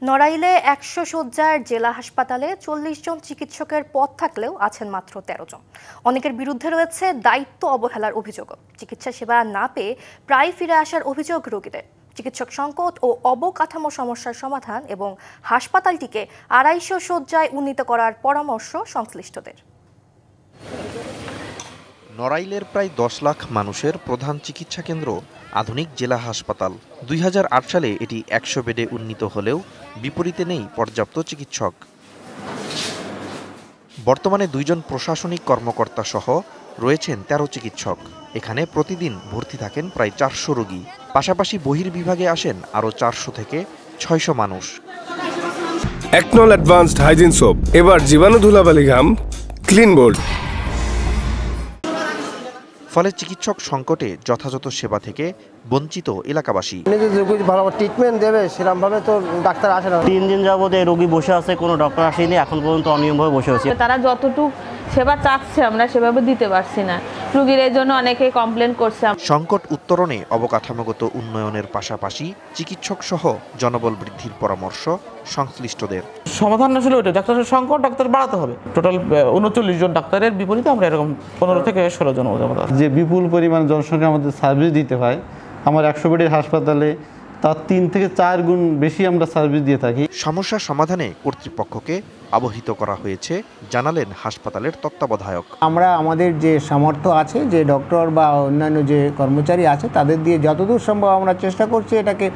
নড়াইলে ১০০ শয্যার জেলা হাসপাতালে ৪০ জন চিকিৎসকের পদ থাকলেও আছেন মাত্র ১৩ জন। অনেকের বিরুদ্ধে রয়েছে দায়িত্ব অবহেলার অভিযোগও। চিকিৎসা সেবা না পেয়ে প্রায় ফিরে আসার অভিযোগ রোগীদের। চিকিৎসক সংকট ও অবকাঠামো সমস্যার সমাধান এবং হাসপাতালটিকে ২৫০ শয্যায় উন্নীত করার পরামর্শ সংশ্লিষ্টদের। নড়াইলের প্রায় ১০ লাখ মানুষের প্রধান চিকিৎসা কেন্দ্র আধুনিক জেলা হাসপাতাল। ২০০৮ সালে এটি ১০০ বেডে উন্নীত হলেও বিপরীতে নেই পর্যাপ্ত চিকিৎসক। বর্তমানে ২ জন প্রশাসনিক কর্মকর্তা সহ রয়েছেন ১৩ চিকিৎসক। এখানে প্রতিদিন ভর্তি থাকেন প্রায় ৪০০ রোগী। পাশাপাশি বহির্বিভাগে আসেন আরও ৪০০ থেকে ৬০০ মানুষ। একনল অ্যাডভান্সড হাইজিন সোপ, এবার জীবাণু ধুলাবালি ঘাম ক্লিন বোল্ড। ফলে চিকিৎসক সংকটে যথাযথ সেবা থেকে বঞ্চিত এলাকাবাসী। ভালো ট্রিটমেন্ট দেবে সেরকমভাবে তো ডাক্তার আসে না। ৩ দিন যাবত এই রোগী বসে আছে, কোনো ডক্টর আসেনি, এখন পর্যন্ত অনিয়মভাবে বসে আছে। তারা যতটুকু সেবা চাচ্ছে আমরা সেভাবে দিতে পারছি না। রোগীর এই জন্য অনেকে কমপ্লেন করছে। সংকট উত্তরণে অবকাঠামোগত উন্নয়নের পাশাপাশি চিকিৎসক সহ জনবল বৃদ্ধির পরামর্শ সংশ্লিষ্টদের। সমাধান আসলে ওইটা, ডাক্তারের সংকট, ডাক্তার বাড়াতে হবে। টোটাল ৩৯ জন ডাক্তারের বিপরীতে আমরা এরকম ১৫ থেকে ১৬ জন যে বিপুল পরিমাণ জনসংখ্যা আমাদের সার্ভিস দিতে হয়, আমার ১০০ বেডের হাসপাতালে তার ৩ থেকে ৪ গুণ বেশি আমরা সার্ভিস দিয়ে থাকি। সমস্যা সমাধানে কর্তৃপক্ষকে অবহিত করা হয়েছে জানালেন হাসপাতালের তত্ত্বাবধায়ক। আমরা আমাদের যে সামর্থ্য আছে, যে ডক্টর বা অন্যান্য যে কর্মচারী আছে তাদের দিয়ে যতদূর সম্ভব আমরা চেষ্টা করছি এটাকে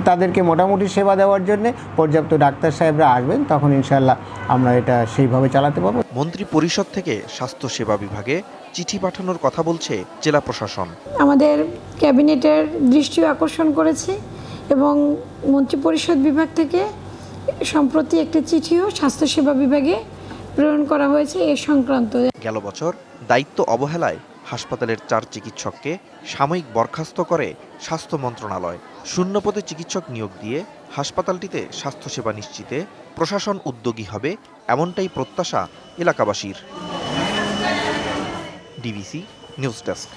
তাদেরকে মোটামুটি সেবা দেওয়ার জন্য। পর্যাপ্ত ডাক্তার সাহেবরা আসবেন তখন ইনশাআল্লাহ আমরা এটা সেইভাবে চালাতে পারবো। মন্ত্রী পরিষদ থেকে স্বাস্থ্য সেবা বিভাগে চিঠি পাঠানোর কথা বলছে জেলা প্রশাসন। আমাদের ক্যাবিনেটের দৃষ্টিও আকর্ষণ করেছে এবং মন্ত্রী পরিষদ বিভাগ থেকে সম্প্রতি একটি চিঠিও স্বাস্থ্যসেবা বিভাগে প্রেরণ করা হয়েছে এ সংক্রান্ত। গেল বছর দায়িত্ব অবহেলায় হাসপাতালের ৪ চিকিৎসককে সাময়িক বরখাস্ত করে স্বাস্থ্য মন্ত্রণালয়। শূন্যপদে চিকিৎসক নিয়োগ দিয়ে হাসপাতালটিতে স্বাস্থ্যসেবা নিশ্চিতে প্রশাসন উদ্যোগী হবে, এমনটাই প্রত্যাশা এলাকাবাসীর। DBC news desk.